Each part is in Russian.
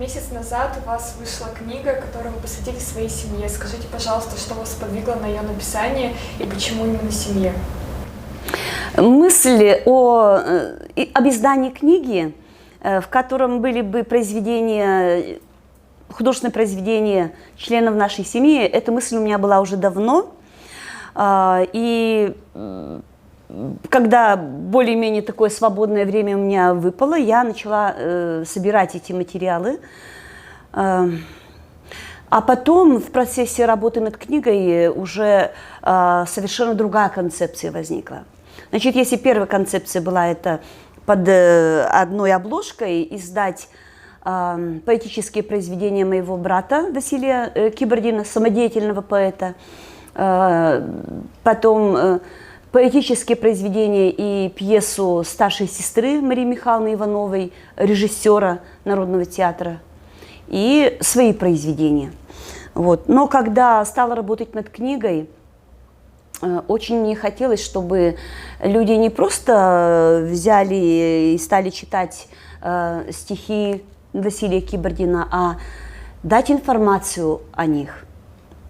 месяц назад у вас вышла книга, которую вы посвятили своей семье. Скажите, пожалуйста, что вас подвигло на ее написание и почему именно семье? Мысль об издании книги, в котором были бы произведения, художественные произведения членов нашей семьи, эта мысль у меня была уже давно. И когда более-менее такое свободное время у меня выпало, я начала собирать эти материалы. А потом в процессе работы над книгой уже совершенно другая концепция возникла. Значит, если первая концепция была это под одной обложкой издать поэтические произведения моего брата Василия Кибордина, самодеятельного поэта, потом поэтические произведения и пьесу старшей сестры Марии Михайловны Ивановой, режиссера Народного театра, и свои произведения. Вот. Но когда стала работать над книгой, очень мне хотелось, чтобы люди не просто взяли и стали читать стихи Василия Кибордина, а дать информацию о них,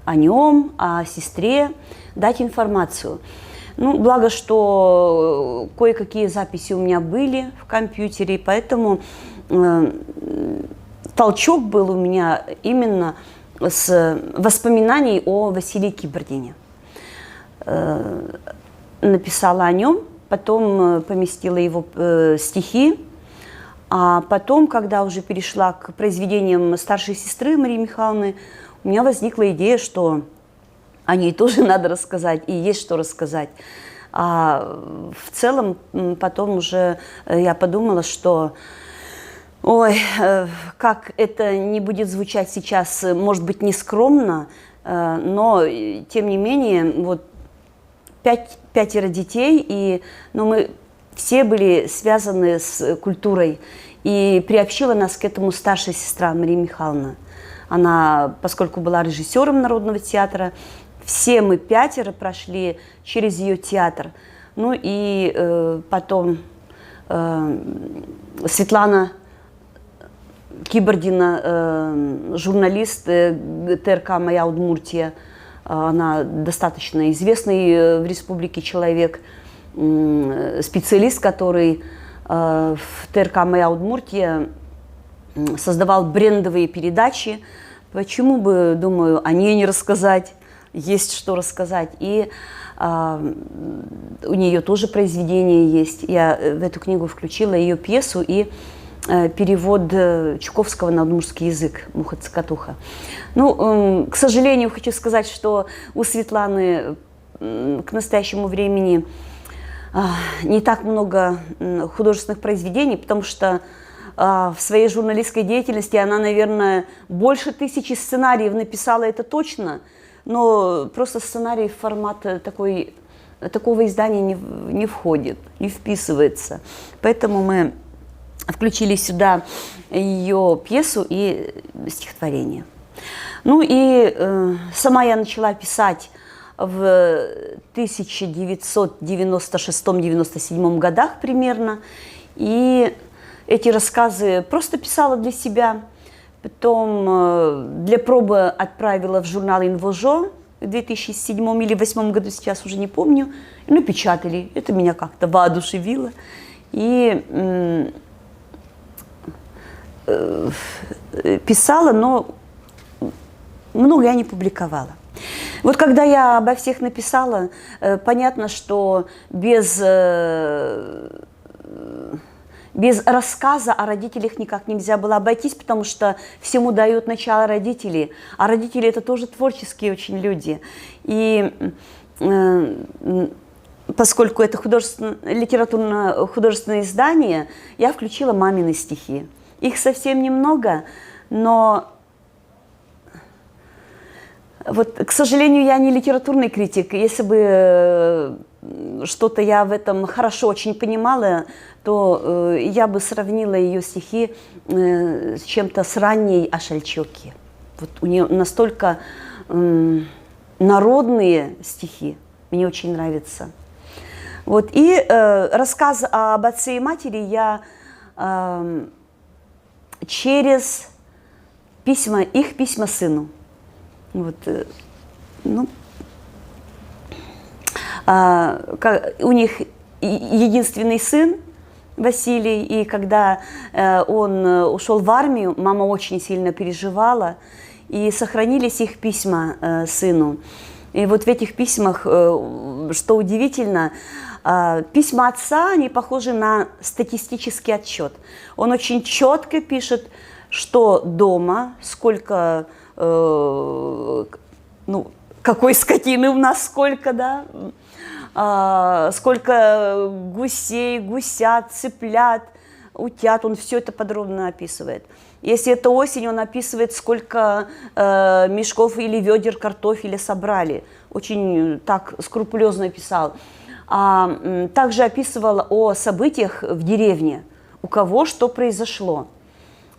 о нем, о сестре, дать информацию. Ну, благо, что кое-какие записи у меня были в компьютере, поэтому толчок был у меня именно с воспоминаний о Василии Кибордине. Написала о нем, потом поместила его стихи, а потом, когда уже перешла к произведениям старшей сестры Марии Михайловны, у меня возникла идея, что о ней тоже надо рассказать, и есть что рассказать. А в целом потом уже я подумала, что, ой, как это не будет звучать сейчас, может быть, нескромно, но тем не менее, вот пятеро детей, но мы все были связаны с культурой, и приобщила нас к этому старшая сестра Мария Михайловна. Она, поскольку была режиссером Народного театра, все мы пятеро прошли через ее театр. Ну и потом Светлана Кибордина, журналист ТРК «Моя Удмуртия», она достаточно известный в республике человек, специалист, который в ТРК «Моя Удмуртия» создавал брендовые передачи. Почему бы, думаю, о ней не рассказать? Есть что рассказать. И у нее тоже произведение есть. Я в эту книгу включила ее пьесу и перевод Чуковского на удмуртский язык «Муха-цокотуха». Ну, к сожалению, хочу сказать, что у Светланы к настоящему времени не так много художественных произведений, потому что в своей журналистской деятельности она, наверное, больше 1000 сценариев написала, это точно, но просто сценарий в формат такого издания не входит, не вписывается. Поэтому мы включили сюда ее пьесу и стихотворение. Ну и сама я начала писать в 1996-97 годах примерно. И эти рассказы просто писала для себя. Потом для пробы отправила в журнал «Инвожо» в 2007 или 2008 году, сейчас уже не помню. И напечатали. Это меня как-то воодушевило. И писала, но много я не публиковала. Вот когда я обо всех написала, понятно, что без рассказа о родителях никак нельзя было обойтись, потому что всему дают начало родители. А родители – это тоже творческие очень люди. И поскольку это литературно-художественное издание, я включила мамины стихи. Их совсем немного, но вот, к сожалению, я не литературный критик. Если бы что-то я в этом хорошо очень понимала, то я бы сравнила ее стихи с чем-то с ранней Ашальчоки. Вот у нее настолько народные стихи, мне очень нравятся. Вот, и рассказ об отце и матери я через их письма сыну. Вот, ну, у них единственный сын Василий, и когда он ушел в армию, мама очень сильно переживала, и сохранились их письма сыну. И вот в этих письмах, что удивительно, письма отца, они похожи на статистический отчет. Он очень четко пишет, что дома, сколько, ну, какой скотины у нас сколько, да, сколько гусей, гусят, цыплят, утят, он все это подробно описывает. Если это осень, он описывает, сколько мешков или ведер картофеля собрали. Очень так скрупулезно писал. Также описывал о событиях в деревне, у кого что произошло,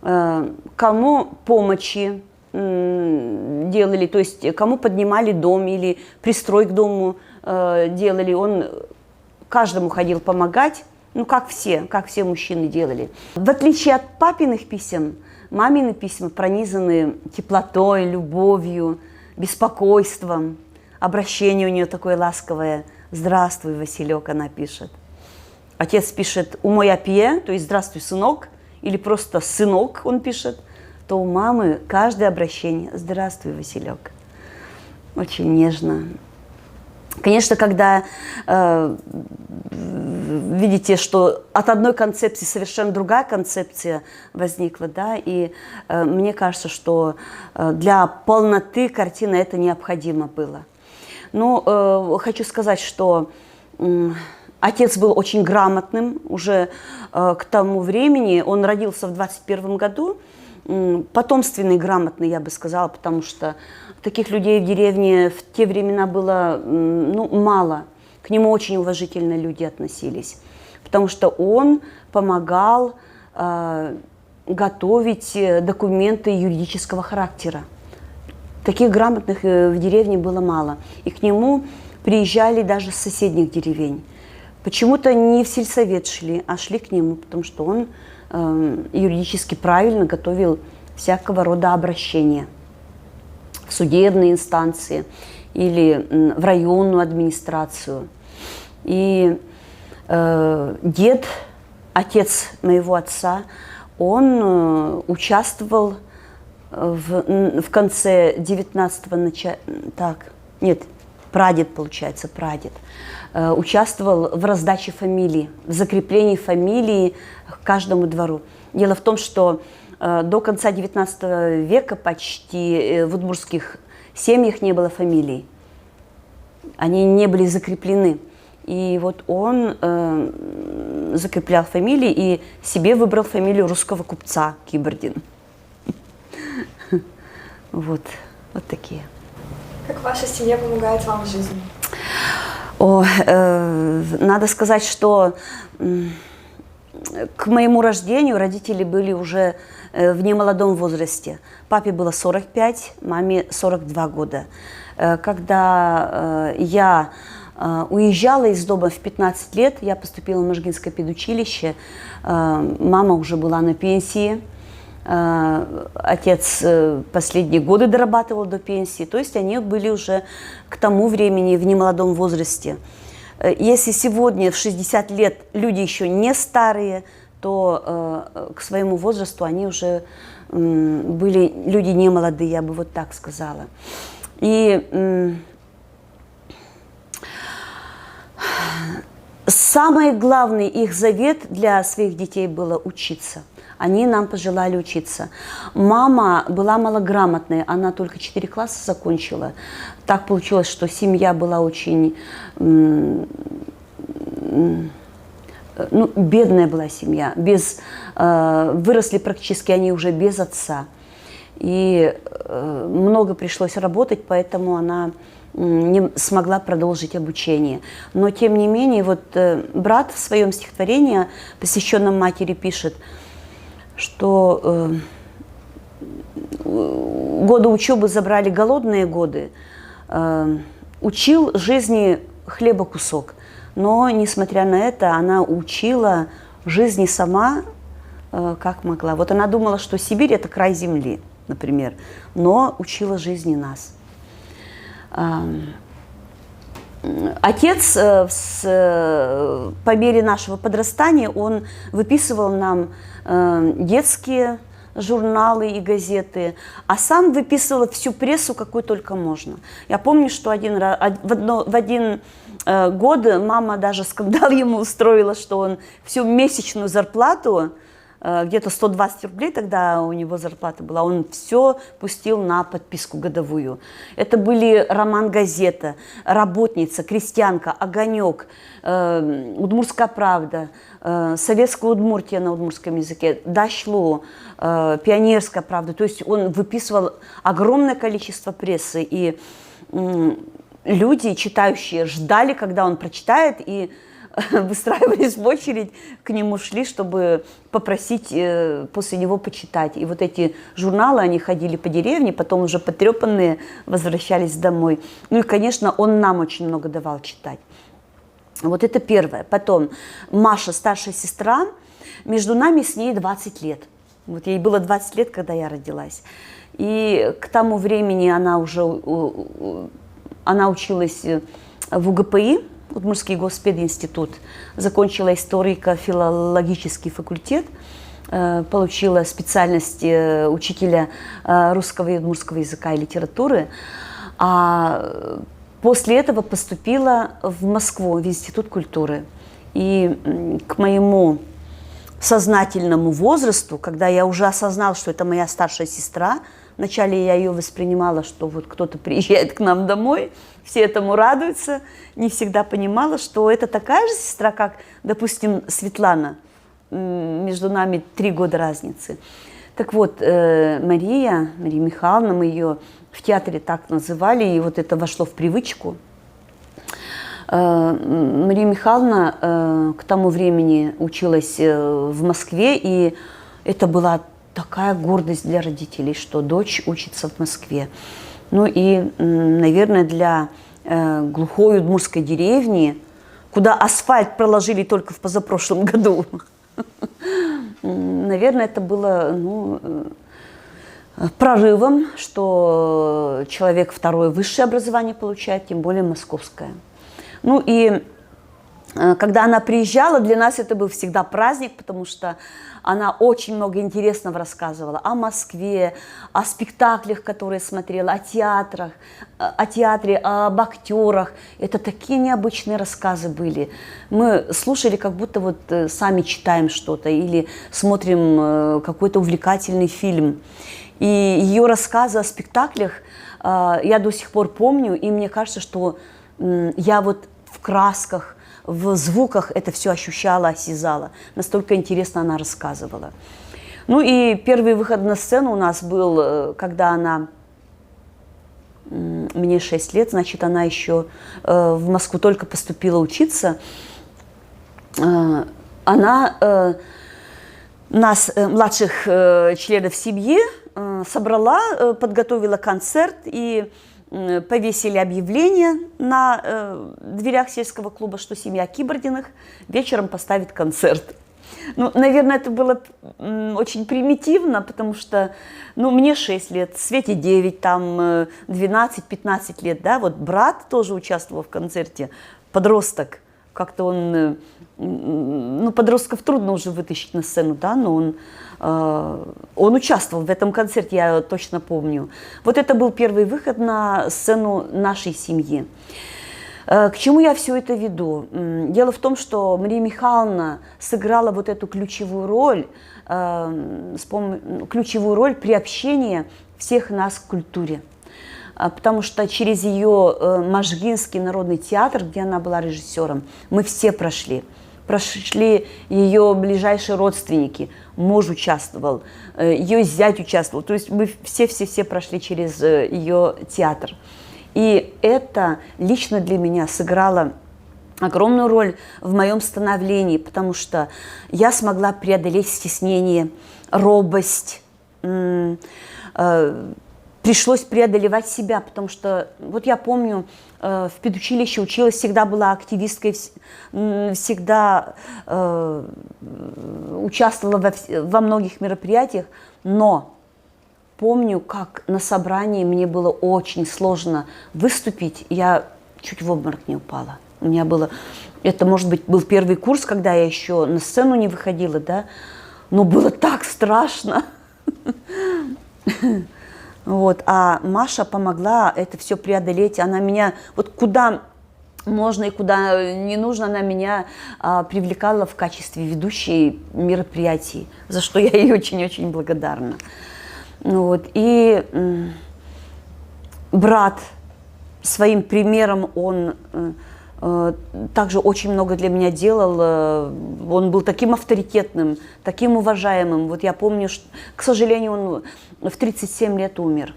кому помощи делали, то есть кому поднимали дом или пристрой к дому делали. Он каждому ходил помогать, ну как все мужчины делали. В отличие от папиных писем, мамины письма пронизаны теплотой, любовью, беспокойством. Обращение у нее такое ласковое. «Здравствуй, Василек», она пишет. Отец пишет «Умой апье», то есть «Здравствуй, сынок», или просто «Сынок» он пишет. То у мамы каждое обращение «Здравствуй, Василек». Очень нежно. Конечно, когда видите, что от одной концепции совершенно другая концепция возникла, да, и мне кажется, что для полноты картины это необходимо было. Но хочу сказать, что отец был очень грамотным уже к тому времени. Он родился в 21 году, потомственный, грамотный, я бы сказала, потому что таких людей в деревне в те времена было мало. К нему очень уважительно люди относились, потому что он помогал готовить документы юридического характера. Таких грамотных в деревне было мало. И к нему приезжали даже с соседних деревень. Почему-то не в сельсовет шли, а шли к нему, потому что он юридически правильно готовил всякого рода обращения в судебные инстанции или в районную администрацию. И дед, отец моего отца, он участвовал в конце 19-го, прадед, получается, прадед, участвовал в раздаче фамилии, в закреплении фамилии к каждому двору. Дело в том, что до конца 19 века почти в удмуртских семьях не было фамилий. Они не были закреплены. И вот он закреплял фамилии и себе выбрал фамилию русского купца Кибордин. Вот такие. Как ваша семья помогает вам в жизни? Надо сказать, что к моему рождению родители были уже в немолодом возрасте. Папе было 45, маме 42 года. Когда я уезжала из дома в 15 лет, я поступила в Можгинское педучилище, мама уже была на пенсии. Отец последние годы дорабатывал до пенсии, то есть они были уже к тому времени в немолодом возрасте. Если сегодня в 60 лет люди еще не старые, то к своему возрасту они уже были люди не молодые, я бы вот так сказала. И самый главный их завет для своих детей было учиться. Они нам пожелали учиться. Мама была малограмотной, она только 4 класса закончила. Так получилось, что семья была очень... бедная была семья. Выросли практически они уже без отца. И много пришлось работать, поэтому она не смогла продолжить обучение. Но, тем не менее, вот брат в своем стихотворении, посвященном матери, пишет, что годы учебы забрали голодные годы, учил жизни хлеба кусок. Но, несмотря на это, она учила жизни сама, как могла. Вот она думала, что Сибирь – это край земли. например, но учила жизни нас. Отец по мере нашего подрастания, он выписывал нам детские журналы и газеты, а сам выписывал всю прессу, какую только можно. Я помню, что в один год мама даже скандал ему устроила, что он всю месячную зарплату, где-то 120 рублей тогда у него зарплата была, он все пустил на подписку годовую. Это были «Роман-газета», «Работница», «Крестьянка», «Огонек», «Удмуртская правда», «Советская Удмуртия» на удмуртском языке, «Дачло», «Пионерская правда». То есть он выписывал огромное количество прессы, и люди, читающие, ждали, когда он прочитает, и выстраивались в очередь, к нему шли, чтобы попросить после него почитать. И вот эти журналы, они ходили по деревне, потом уже потрепанные возвращались домой. Ну и, конечно, он нам очень много давал читать. Вот это первое. Потом Маша, старшая сестра, между нами с ней 20 лет. Вот ей было 20 лет, когда я родилась. И к тому времени она училась в УГПИ, Удмуртский госпединститут, закончила историко-филологический факультет, получила специальность учителя русского и удмуртского языка и литературы, а после этого поступила в Москву, в Институт культуры. И к моему сознательному возрасту, когда я уже осознала, что это моя старшая сестра, вначале я ее воспринимала, что вот кто-то приезжает к нам домой, все этому радуются, не всегда понимала, что это такая же сестра, как, допустим, Светлана. Между нами 3 года разницы. Так вот, Мария Михайловна, мы ее в театре так называли, и вот это вошло в привычку. Мария Михайловна к тому времени училась в Москве, и это была такая гордость для родителей, что дочь учится в Москве. Ну и, наверное, для глухой удмуртской деревни, куда асфальт проложили только в позапрошлом году, наверное, это было прорывом, что человек второе высшее образование получает, тем более московское. Ну и когда она приезжала, для нас это был всегда праздник, потому что она очень много интересного рассказывала о Москве, о спектаклях, которые смотрела, о театре, об актерах. Это такие необычные рассказы были. Мы слушали, как будто вот сами читаем что-то или смотрим какой-то увлекательный фильм. И ее рассказы о спектаклях я до сих пор помню, и мне кажется, что я вот в красках, в звуках это все ощущала, осязала. Настолько интересно она рассказывала. Ну и первый выход на сцену у нас был, когда мне 6 лет, значит, она еще в Москву только поступила учиться. Она нас, младших членов семьи, собрала, подготовила концерт, и повесили объявление на дверях сельского клуба, что семья Кибординых вечером поставит концерт. Ну, наверное, это было очень примитивно, потому что, мне 6 лет, Свете 9, там 12-15 лет, да, вот брат тоже участвовал в концерте, подросток, как-то он, подростков трудно уже вытащить на сцену, да, но он участвовал в этом концерте, я точно помню. Вот это был первый выход на сцену нашей семьи. К чему я все это веду? Дело в том, что Мария Михайловна сыграла вот эту ключевую роль приобщения всех нас к культуре. Потому что через ее Можгинский народный театр, где она была режиссером, мы все прошли. Прошли ее ближайшие родственники, муж участвовал, ее зять участвовал. То есть мы все прошли через ее театр. И это лично для меня сыграло огромную роль в моем становлении, потому что я смогла преодолеть стеснение, робость. Пришлось преодолевать себя, потому что, вот я помню, в педучилище училась, всегда была активисткой, всегда участвовала во многих мероприятиях, но помню, как на собрании мне было очень сложно выступить, я чуть в обморок не упала. У меня было, это, может быть, был первый курс, когда я еще на сцену не выходила, да, но было так страшно. Вот, а Маша помогла это все преодолеть, она меня, вот куда можно и куда не нужно, она меня привлекала в качестве ведущей мероприятий, за что я ей очень-очень благодарна. Вот, и брат своим примером, он также очень много для меня делал, он был таким авторитетным, таким уважаемым. Вот я помню, что, к сожалению, он в 37 лет умер.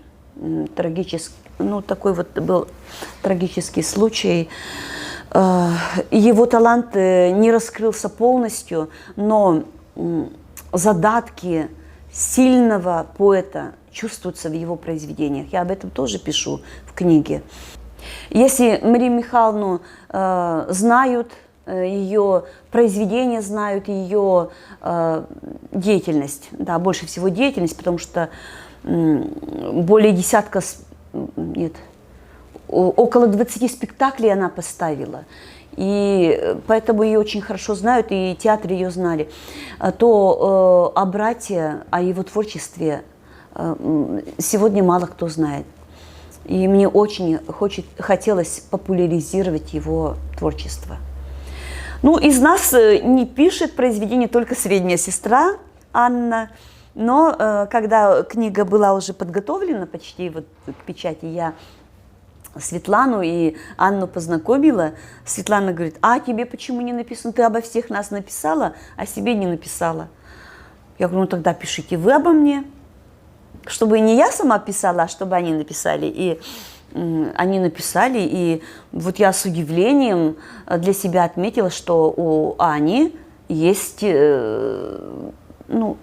Трагически, ну, такой вот был трагический случай. Его талант не раскрылся полностью, но задатки сильного поэта чувствуются в его произведениях. Я об этом тоже пишу в книге. Если Марию Михайловну знают, ее произведения знают, ее деятельность, да, больше всего деятельность, потому что более десятка, нет, около 20 спектаклей она поставила, и поэтому ее очень хорошо знают, и театры ее знали, то о брате, о его творчестве сегодня мало кто знает. И мне очень хотелось популяризировать его творчество. Ну, из нас не пишет произведение только средняя сестра Анна, но когда книга была уже подготовлена почти вот к печати, я Светлану и Анну познакомила. Светлана говорит: а тебе почему не написано? Ты обо всех нас написала, а себе не написала. Я говорю: ну тогда пишите вы обо мне. Чтобы не я сама писала, а чтобы они написали. И они написали, и вот я с удивлением для себя отметила, что у Ани есть, ну,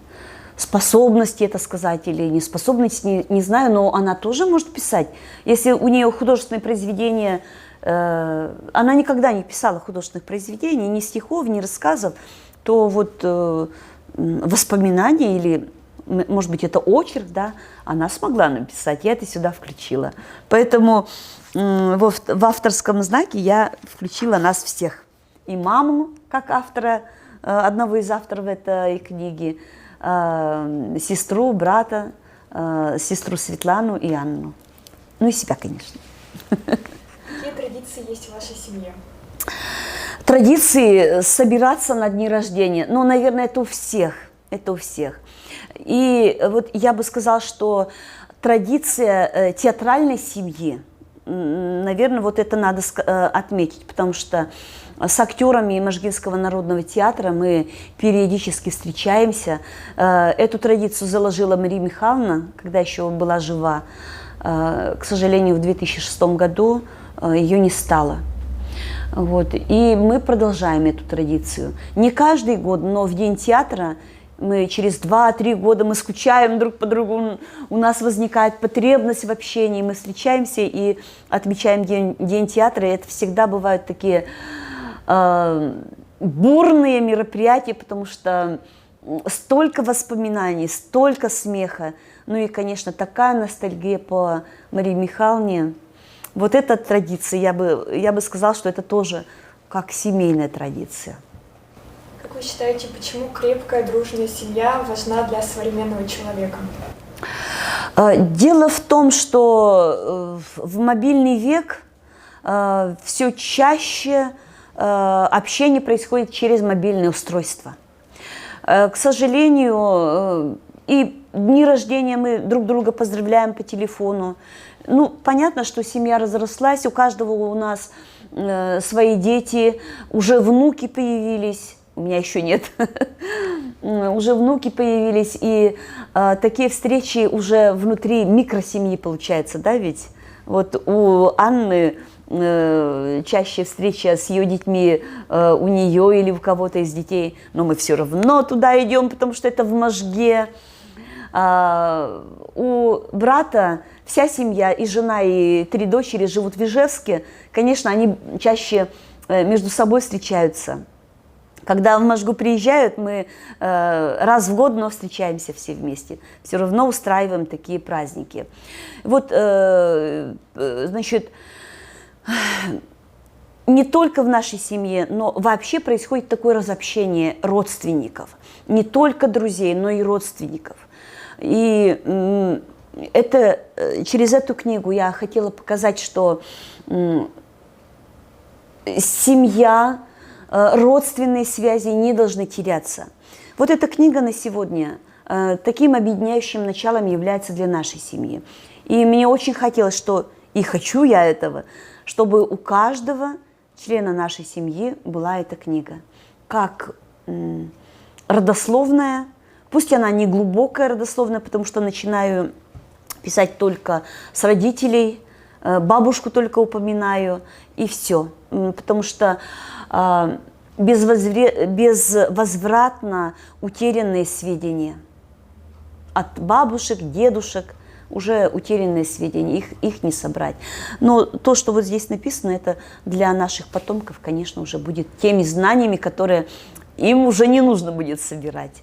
способности, это сказать, или неспособность, не знаю, но она тоже может писать. Если у нее художественное произведение, она никогда не писала художественных произведений, ни стихов, ни рассказов, то вот воспоминания или, может быть, это очерк, да, она смогла написать, я это сюда включила. Поэтому в авторском знаке я включила нас всех. И маму, как автора, одного из авторов этой книги, сестру, брата, сестру Светлану и Анну. Ну и себя, конечно. Какие традиции есть в вашей семье? Традиции собираться на дни рождения. Ну, наверное, это у всех. Это у всех. И вот я бы сказала, что традиция театральной семьи, наверное, вот это надо отметить, потому что с актерами Можгинского народного театра мы периодически встречаемся. Эту традицию заложила Мария Михайловна, когда еще была жива. К сожалению, в 2006 году ее не стало. Вот. И мы продолжаем эту традицию. Не каждый год, но в День театра мы через 2-3 года мы скучаем друг по другу, у нас возникает потребность в общении, мы встречаемся и отмечаем День театра. И это всегда бывают такие бурные мероприятия, потому что столько воспоминаний, столько смеха. Ну и, конечно, такая ностальгия по Марии Михайловне. Вот эта традиция, я бы сказала, что это тоже как семейная традиция. Как вы считаете, почему крепкая, дружная семья важна для современного человека? Дело в том, что в мобильный век все чаще общение происходит через мобильные устройства. К сожалению, и дни рождения мы друг друга поздравляем по телефону. Ну, понятно, что семья разрослась, у каждого у нас свои дети, уже внуки появились. У меня еще нет. Уже внуки появились, и такие встречи уже внутри микросемьи получается, да, ведь? Вот у Анны чаще встреча с ее детьми у нее или у кого-то из детей, но мы все равно туда идем, потому что это в Можге. У брата вся семья, и жена, и 3 дочери живут в Ижевске. Конечно, они чаще между собой встречаются. Когда в Можгу приезжают, мы раз в год, но встречаемся все вместе. Все равно устраиваем такие праздники. Вот, значит, не только в нашей семье, но вообще происходит такое разобщение родственников. Не только друзей, но и родственников. И через эту книгу я хотела показать, что семья, родственные связи не должны теряться. Вот эта книга на сегодня таким объединяющим началом является для нашей семьи. И мне очень хотелось, и хочу я этого, чтобы у каждого члена нашей семьи была эта книга. Как родословная, пусть она не глубокая родословная, потому что начинаю писать только с родителей, бабушку только упоминаю, и все. Потому что безвозвратно утерянные сведения от бабушек, дедушек, уже утерянные сведения, их не собрать. Но то, что вот здесь написано, это для наших потомков, конечно, уже будет теми знаниями, которые им уже не нужно будет собирать.